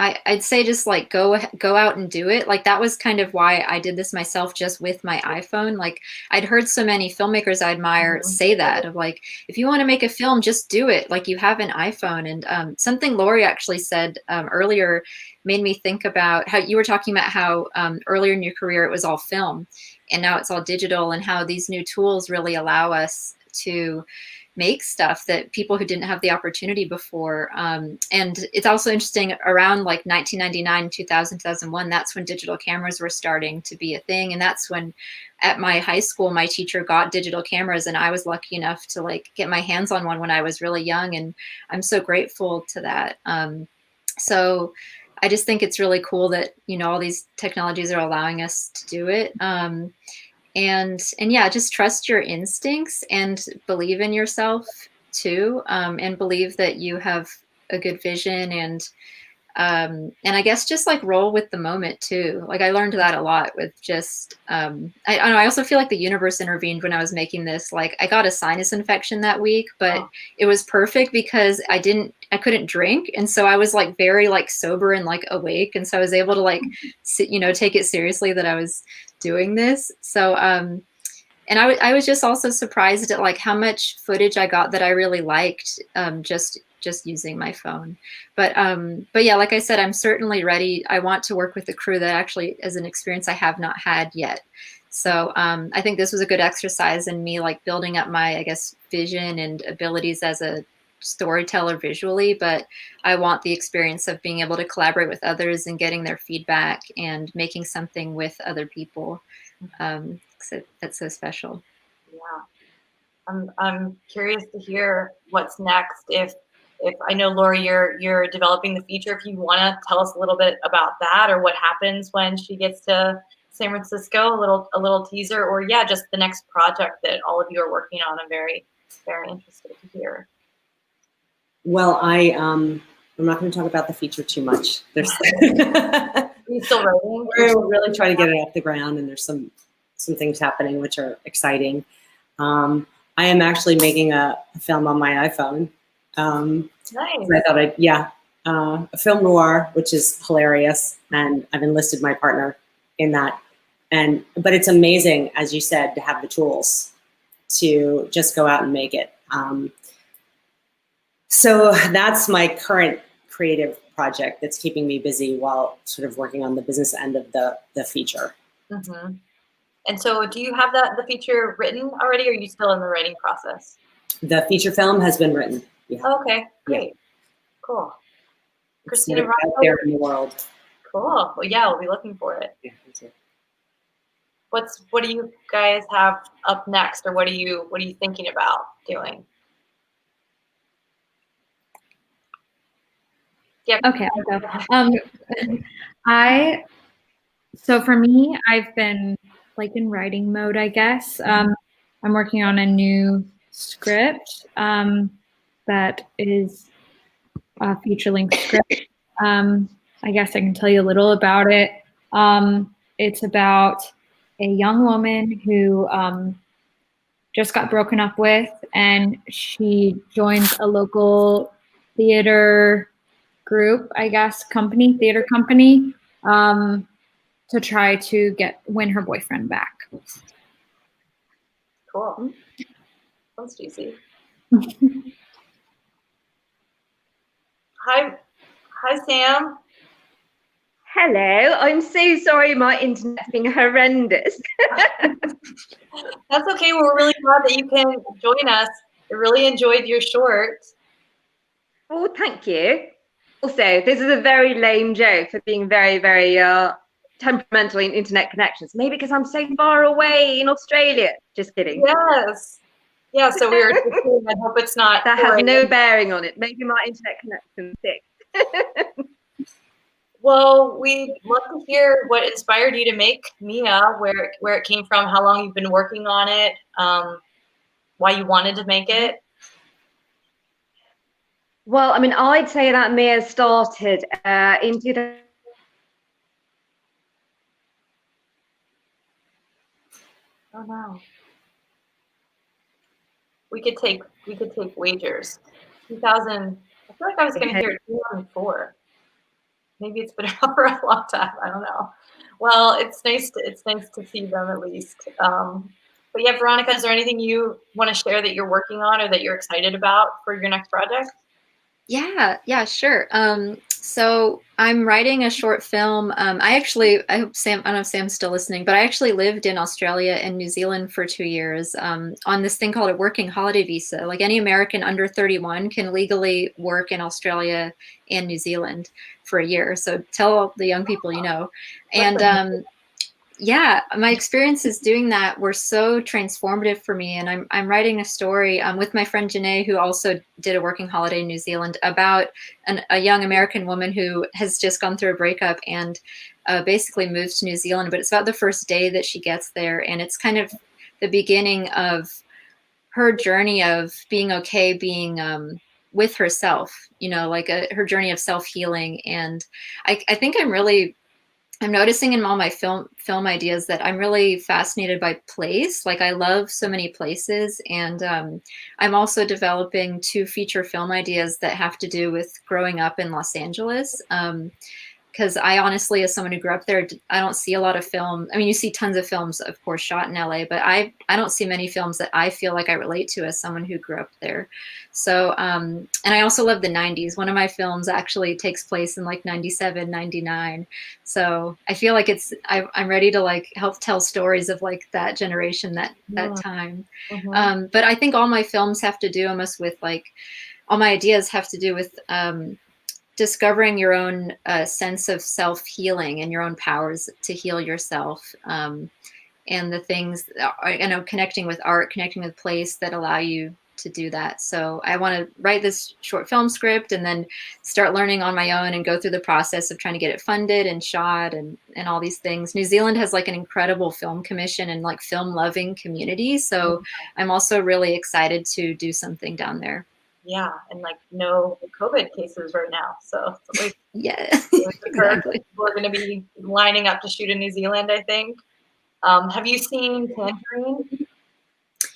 I'd say just like go out and do it. Like that was kind of why I did this myself, just with my iPhone. Like I'd heard so many filmmakers I admire say that, of like, if you want to make a film, just do it. Like you have an iPhone. And something Lori actually said earlier made me think about how you were talking about how earlier in your career it was all film and now it's all digital, and how these new tools really allow us to make stuff that people who didn't have the opportunity before. And it's also interesting, around like 1999, 2000, 2001, that's when digital cameras were starting to be a thing. And that's when at my high school, my teacher got digital cameras, and I was lucky enough to like get my hands on one when I was really young. And I'm so grateful to that. So I just think it's really cool that, you know, all these technologies are allowing us to do it. And yeah, just trust your instincts and believe in yourself too, and believe that you have a good vision, and I guess just like roll with the moment too. Like I learned that a lot with just I don't know, I also feel like the universe intervened when I was making this. Like I got a sinus infection that week, but it was perfect because I couldn't drink, and so I was like very like sober and like awake, and so I was able to like take it seriously that I was doing this. So and I was just also surprised at like how much footage I got that I really liked, just using my phone. But yeah, like I said, I'm certainly ready. I want to work with a crew that actually is an experience I have not had yet. So I think this was a good exercise in me like building up my, I guess, vision and abilities as a storyteller visually, but I want the experience of being able to collaborate with others and getting their feedback and making something with other people. So that's so special. Yeah, I'm curious to hear what's next. If I know, Lori, you're developing the feature, if you want to tell us a little bit about that, or what happens when she gets to San Francisco, a little teaser, or yeah, just the next project that all of you are working on. I'm very, very interested to hear. Well, I'm not going to talk about the feature too much. There's Are you still writing? We're really trying to get it off the ground, and there's some things happening which are exciting. I am actually making a film on my iPhone. Nice. So I thought a film noir, which is hilarious, and I've enlisted my partner in that. But it's amazing, as you said, to have the tools to just go out and make it. So that's my current creative project that's keeping me busy while sort of working on the business end of the feature. Mm-hmm. And so do you have the feature written already, or are you still in the writing process? The feature film has been written. Yeah. Oh, okay, great. Yeah. Cool. Kristine out there in the world. Cool. Well, yeah, we'll be looking for it. Yeah, me too. What do you guys have up next, or what are you thinking about doing? Yeah. Okay, I'll go. So for me, I've been like in writing mode, I guess. I'm working on a new script that is a feature-length script. I guess I can tell you a little about it. It's about a young woman who just got broken up with, and she joins a local theater group, I guess, theater company, to try to win her boyfriend back. Cool. Sounds juicy. Hi, Sam. Hello. I'm so sorry my internet's being horrendous. That's okay. We're really glad that you can join us. I really enjoyed your short. Oh, thank you. Also, this is a very lame joke for being very, very temperamental in internet connections. Maybe because I'm so far away in Australia. Just kidding. Yes. Yeah, so we were thinking, I hope it's not. That has no bearing on it. Maybe my internet connection's sick. Well, we'd love to hear what inspired you to make Mia, where it came from, how long you've been working on it, why you wanted to make it. Well, I mean, I'd say that may have started in 2000. Oh no. We could take wagers. 2000. I feel like I was going to hear 2004. Maybe it's been out for a long time. I don't know. Well, it's nice to see them at least. But yeah, Veronica, is there anything you want to share that you're working on or that you're excited about for your next project? Yeah, sure. So I'm writing a short film. I hope Sam, I don't know if Sam's still listening, but I actually lived in Australia and New Zealand for 2 years on this thing called a working holiday visa. Like any American under 31 can legally work in Australia and New Zealand for a year. So tell all the young people you know. And yeah, my experiences doing that were so transformative for me. And I'm writing a story with my friend Janae, who also did a working holiday in New Zealand, about a young American woman who has just gone through a breakup and basically moved to New Zealand. But it's about the first day that she gets there. And it's kind of the beginning of her journey of being okay, being with herself, you know, like her journey of self-healing. And I think I'm noticing in all my film ideas that I'm really fascinated by place. Like I love so many places, and I'm also developing 2 feature film ideas that have to do with growing up in Los Angeles. Because I honestly, as someone who grew up there, I don't see a lot of film. I mean, you see tons of films, of course, shot in LA, but I don't see many films that I feel like I relate to as someone who grew up there. So, and I also love the 90s. One of my films actually takes place in like 97, 99. So I feel like I'm ready to like help tell stories of like that generation, that time. Mm-hmm. But I think all my films have to do almost with like, all my ideas have to do with discovering your own sense of self-healing and your own powers to heal yourself, and the things, connecting with art, connecting with place that allow you to do that. So I want to write this short film script and then start learning on my own and go through the process of trying to get it funded and shot and all these things. New Zealand has like an incredible film commission and like film loving community. So I'm also really excited to do something down there. Yeah, and like no COVID cases right now, so like, yeah, exactly. We're going to be lining up to shoot in New Zealand, I think. Have you seen Tangerine?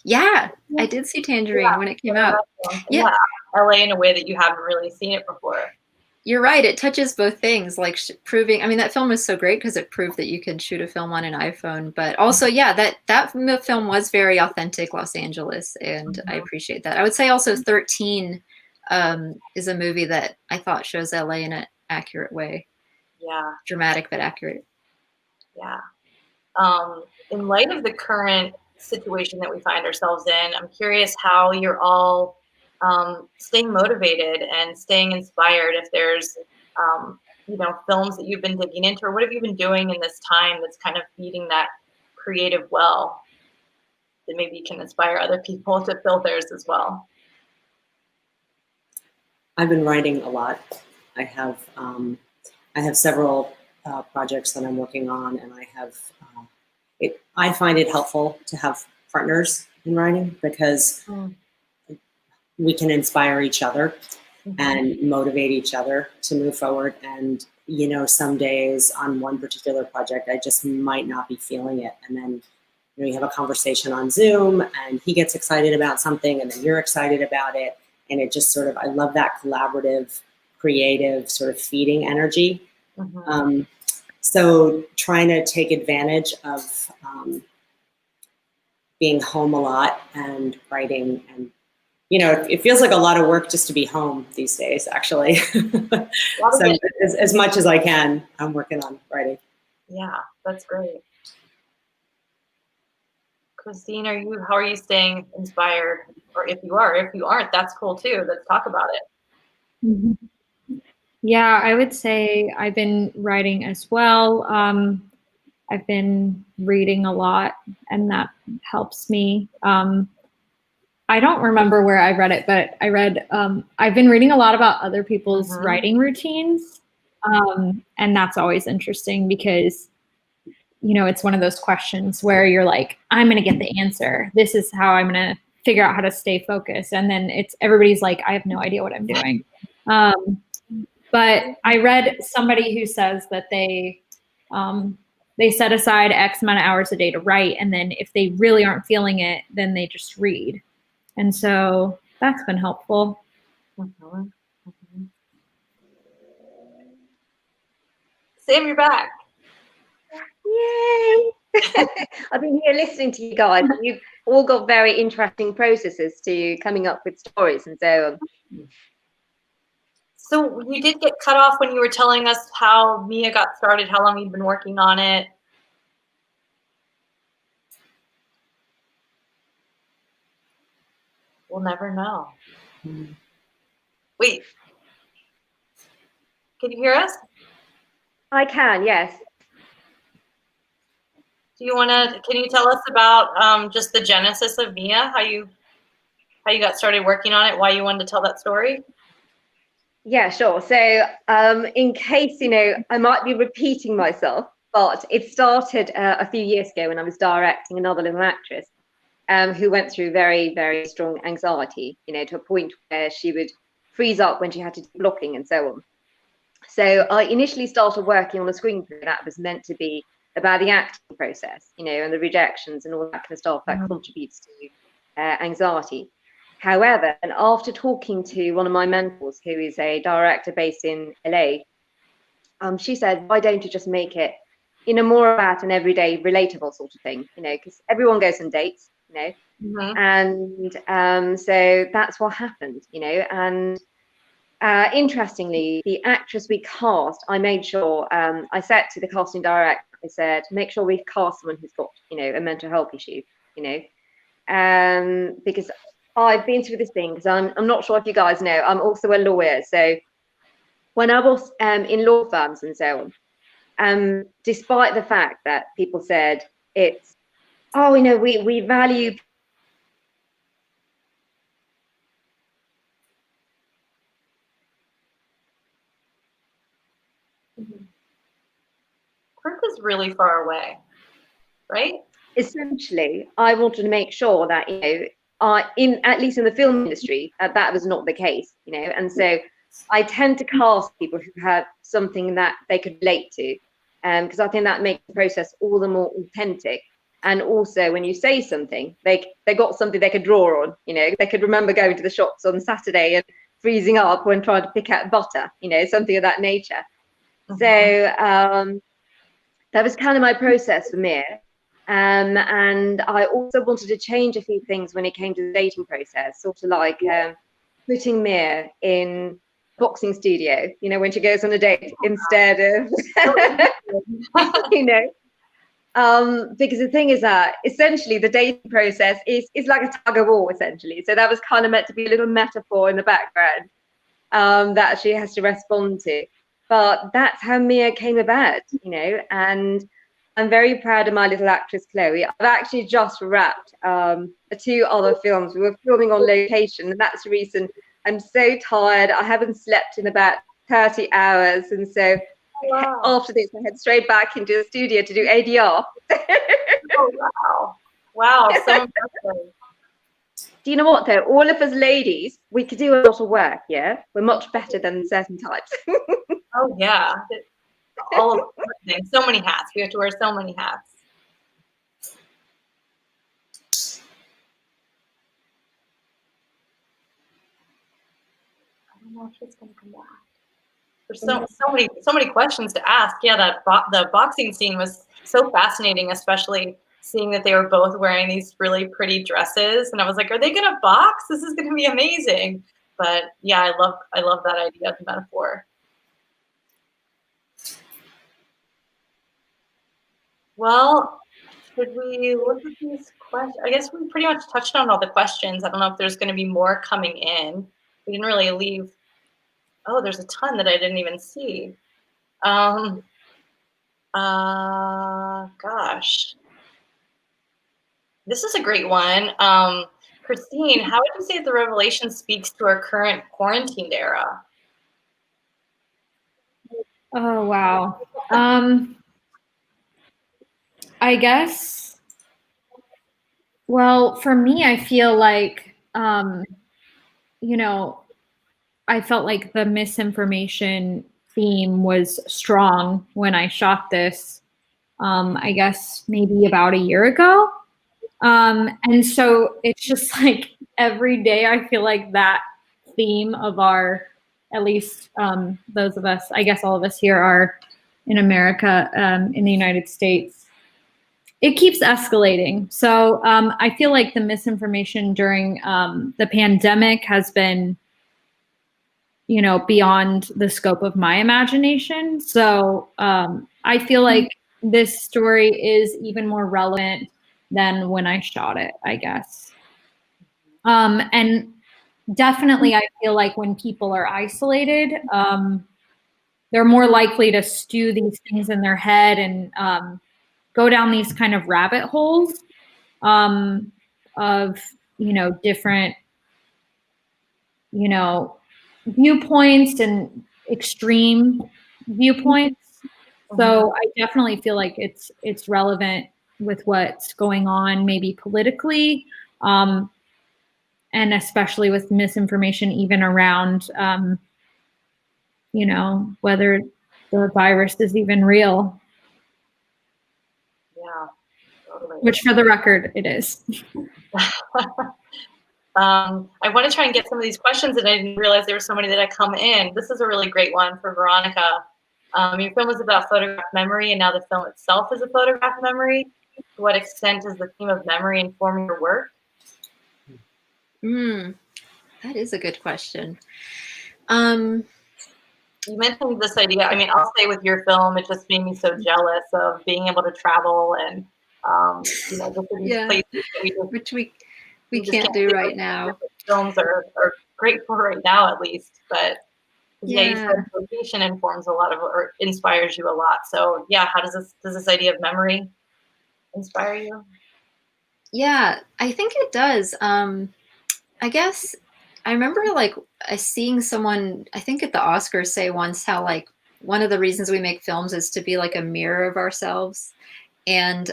Yeah, I did see Tangerine when it came out. Yeah, LA in a way that you haven't really seen it before. You're right. It touches both things, like proving. I mean, that film was so great because it proved that you could shoot a film on an iPhone. But also, yeah, that film was very authentic Los Angeles, and I appreciate that. I would say also 13 is a movie that I thought shows LA in an accurate way. Yeah, dramatic but accurate. Yeah. In light of the current situation that we find ourselves in, I'm curious how you're all staying motivated and staying inspired. If there's, films that you've been digging into, or what have you been doing in this time that's kind of feeding that creative well that maybe can inspire other people to fill theirs as well? I've been writing a lot. I have several projects that I'm working on, and I find it helpful to have partners in writing because we can inspire each other and motivate each other to move forward. And, some days on one particular project, I just might not be feeling it. And then, you have a conversation on Zoom and he gets excited about something and then you're excited about it. And it just sort of, I love that collaborative, creative sort of feeding energy. So trying to take advantage of being home a lot and writing, and it feels like a lot of work just to be home these days, actually. So as much as I can, I'm working on writing. Yeah, that's great. Kristine, how are you staying inspired? Or if you aren't, that's cool too. Let's talk about it. Yeah, I would say I've been writing as well. I've been reading a lot, and that helps me. I don't remember where I read it, but I've been reading a lot about other people's writing routines. And that's always interesting because, it's one of those questions where you're like, I'm going to get the answer. This is how I'm going to figure out how to stay focused. And then everybody's like, I have no idea what I'm doing. But I read somebody who says that they set aside X amount of hours a day to write, and then if they really aren't feeling it, then they just read. And so that's been helpful. Mhm. Mhm. Sam, you're back. Yay! I've been here listening to you guys. You've all got very interesting processes to coming up with stories and so on. So you did get cut off when you were telling us how Mia got started, how long you've been working on it. We'll never know. Wait. Can you hear us? I can, yes. Can you tell us about just the genesis of Mia, how you got started working on it, why you wanted to tell that story? Yeah, sure. So in case, I might be repeating myself, but it started a few years ago when I was directing another little actress who went through very, very strong anxiety, to a point where she would freeze up when she had to do blocking and so on. So I initially started working on a screenplay that was meant to be about the acting process, and the rejections and all that kind of stuff that contributes to anxiety. However, and after talking to one of my mentors, who is a director based in LA, she said, why don't you just make it, more about an everyday relatable sort of thing, because everyone goes on dates, and so that's what happened, and interestingly, the actress we cast, I made sure, I said to the casting director, I said, make sure we cast someone who's got, a mental health issue, because I've been through this thing, because I'm not sure if you guys know, I'm also a lawyer. So when I was in law firms and so on, despite the fact that people said it's, we value Kirk is really far away, right? essentially, I wanted to make sure that, at least in the film industry, that was not the case, and so I tend to cast people who have something that they could relate to, because I think that makes the process all the more authentic. And also, when you say something, they got something they could draw on. They could remember going to the shops on Saturday and freezing up when trying to pick out butter. Something of that nature. So that was kind of my process for Mia. And I also wanted to change a few things when it came to the dating process, sort of like putting Mia in boxing studio, when she goes on a date instead of, because the thing is that essentially the dating process is like a tug of war, essentially. So that was kind of meant to be a little metaphor in the background that she has to respond to. But that's how Mia came about, and I'm very proud of my little actress, Chloe. I've actually just wrapped 2 other films. We were filming on location, and that's the reason I'm so tired. I haven't slept in about 30 hours. And so after this, I head straight back into the studio to do ADR. Oh, wow. Wow, so impressive. Do you know what, though? All of us ladies, we could do a lot of work, yeah? We're much better than certain types. Oh, yeah. All of everything. So many hats. We have to wear so many hats. I don't know if she's gonna come back. There's so many questions to ask. Yeah, the boxing scene was so fascinating, especially seeing that they were both wearing these really pretty dresses, and I was like, are they gonna box? This is gonna be amazing. But yeah, I love that idea of the metaphor. Well, should we look at these questions? I guess we pretty much touched on all the questions. I don't know if there's going to be more coming in. We didn't really leave. Oh, there's a ton that I didn't even see. Gosh. This is a great one. Kristine, how would you say the revelation speaks to our current quarantined era? Oh, wow. I guess, well, for me, I feel like, I felt like the misinformation theme was strong when I shot this, I guess maybe about a year ago. And so it's just like every day I feel like that theme of our, at least those of us, I guess all of us here are in America, in the United States, it keeps escalating. So I feel like the misinformation during the pandemic has been, you know, beyond the scope of my imagination. So I feel like this story is even more relevant than when I shot it, I guess. And definitely I feel like when people are isolated, they're more likely to stew these things in their head and go down these kind of rabbit holes of, you know, different, you know, viewpoints and extreme viewpoints. So I definitely feel like it's relevant with what's going on, maybe politically, and especially with misinformation, even around, you know, whether the virus is even real. Yeah, totally. Which, for the record, it is. I want to try and get some of these questions, and I didn't realize there were so many that had come in. This is a really great one for Veronica. Your film was about photograph memory, and now the film itself is a photograph memory. To what extent does the theme of memory inform your work? That is a good question. You mentioned this idea. I mean, I'll say with your film, it just made me so jealous of being able to travel and, you know, just these places that which we can't do right now. Films are great for right now, at least. But yeah, you said location informs a lot of, or inspires you a lot. So yeah, how does this idea of memory inspire you? Yeah, I think it does. I guess I remember like seeing someone, I think at the Oscars, say once how like one of the reasons we make films is to be like a mirror of ourselves. And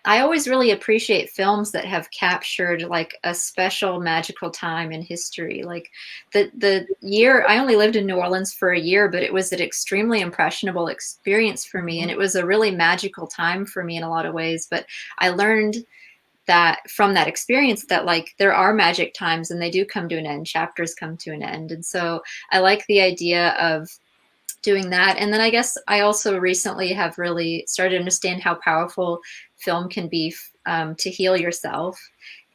I always really appreciate films that have captured like a special magical time in history. Like the year, I only lived in New Orleans for a year, but it was an extremely impressionable experience for me. And it was a really magical time for me in a lot of ways. But I learned that from that experience that like there are magic times and they do come to an end, chapters come to an end. And so I like the idea of doing that. And then I guess I also recently have really started to understand how powerful film can be to heal yourself.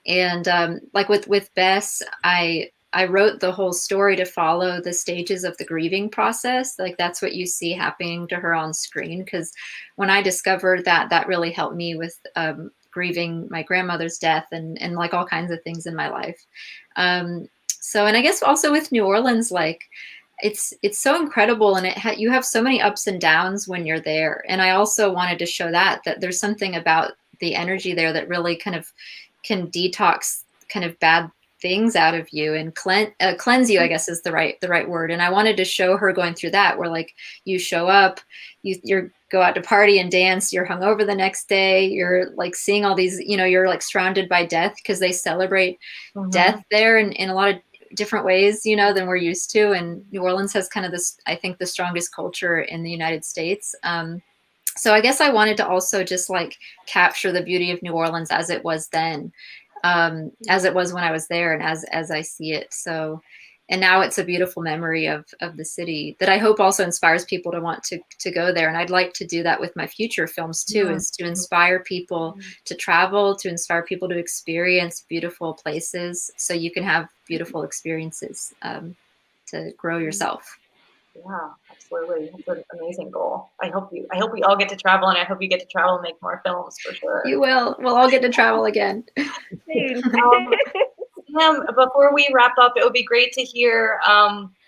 And like with Bess, I wrote the whole story to follow the stages of the grieving process. Like that's what you see happening to her on screen. Because when I discovered that, that really helped me with grieving my grandmother's death and like all kinds of things in my life. So, and I guess also with New Orleans, like it's so incredible, and you have so many ups and downs when you're there. And I also wanted to show that there's something about the energy there that really kind of can detox kind of bad things out of you and cleanse you, I guess is the right word. And I wanted to show her going through that, where like you show up, you go out to party and dance, you're hungover the next day, you're like seeing all these, you know, you're like surrounded by death because they celebrate death there in a lot of different ways, you know, than we're used to. And New Orleans has kind of this, I think, the strongest culture in the United States. So I guess I wanted to also just like capture the beauty of New Orleans as it was then, as it was when I was there, and as I see it. So, and now it's a beautiful memory of the city that I hope also inspires people to want to go there. And I'd like to do that with my future films too, is to inspire people to travel, to inspire people to experience beautiful places so you can have beautiful experiences to grow yourself. Yeah, absolutely. It's an amazing goal. I hope we all get to travel, and I hope you get to travel and make more films for sure. You will. We'll all get to travel again. Sam, before we wrap up, it would be great to hear,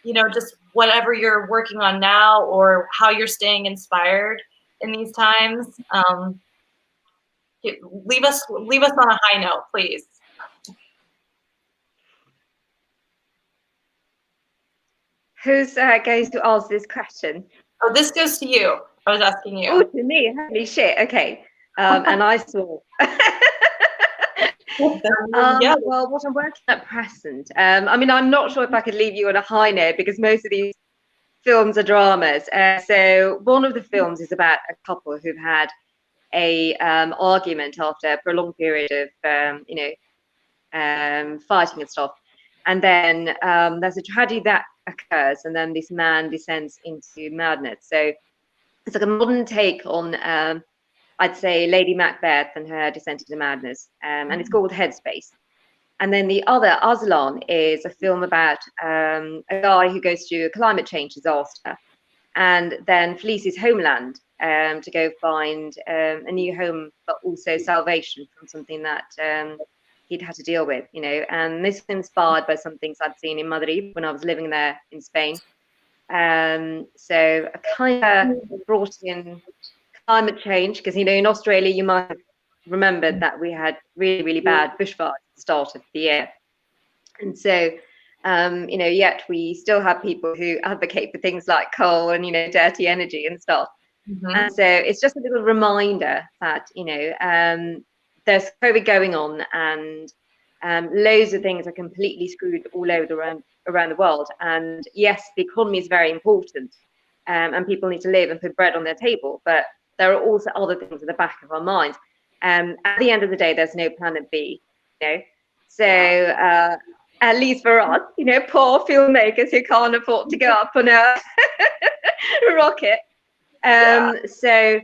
you know, just whatever you're working on now or how you're staying inspired in these times. Leave us on a high note, please. Who's going to ask this question? Oh, this goes to you. I was asking you. Oh, to me. Holy shit. Okay. And I saw. Yeah. Well, what I'm working at present, I mean, I'm not sure if I could leave you on a high note because most of these films are dramas. So one of the films is about a couple who've had a argument after a prolonged period of, fighting and stuff. And then there's a tragedy that occurs, and then this man descends into madness. So it's like a modern take on, I'd say, Lady Macbeth and her descent into madness, and it's called Headspace. And then the other, Aslan, is a film about a guy who goes through a climate change disaster and then flees his homeland to go find a new home, but also salvation from something that he'd had to deal with, And this is inspired by some things I'd seen in Madrid when I was living there in Spain. So I kind of brought in climate change because, in Australia, you might have remembered that we had really, really bad bushfires at the start of the year. And so, yet we still have people who advocate for things like coal and, dirty energy and stuff. Mm-hmm. And so it's just a little reminder that, there's COVID going on and loads of things are completely screwed all over around the world. And yes, the economy is very important and people need to live and put bread on their table. But there are also other things at the back of our minds. At the end of the day, there's no planet B, So at least for us, poor filmmakers who can't afford to go up on a rocket. So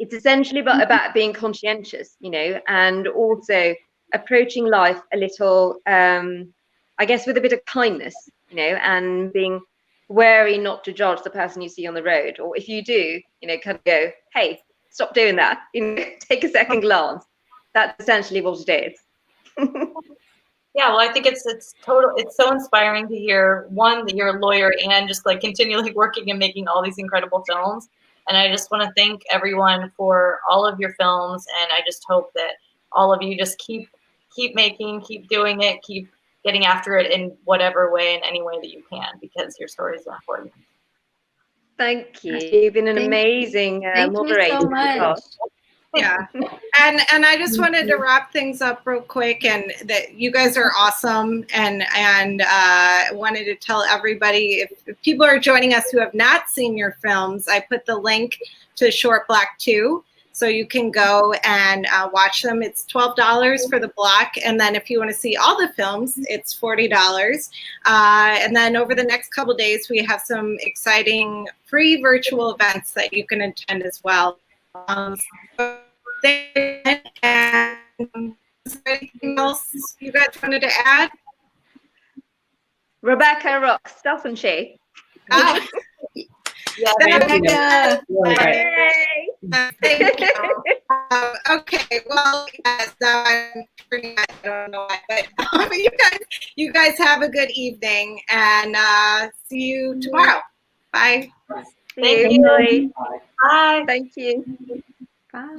it's essentially about being conscientious, and also approaching life a little, I guess, with a bit of kindness, and being wary not to judge the person you see on the road. Or if you do, kind of go, hey, stop doing that, take a second glance. That's essentially what it is. Yeah, well, I think it's so inspiring to hear, one, that you're a lawyer and just like continually working and making all these incredible films. And I just want to thank everyone for all of your films. And I just hope that all of you just keep making, keep doing it, keep getting after it in whatever way, in any way that you can, because your stories are important. Thank you. You've been an amazing moderator. Thank you so much. Yeah, and I just wanted to wrap things up real quick, and that you guys are awesome, and wanted to tell everybody, if people are joining us who have not seen your films, I put the link to Short Black 2, so you can go and watch them. It's $12 for the block, and then if you want to see all the films, it's $40. And then over the next couple of days, we have some exciting free virtual events that you can attend as well. And is there anything else you guys wanted to add? Rebecca rocks, doesn't she? Oh. Yeah, thank you. Okay, well, yes, now I'm turning. I don't know why, but you guys have a good evening, and see you tomorrow. Bye. Thank you. Bye. Thank you. Bye.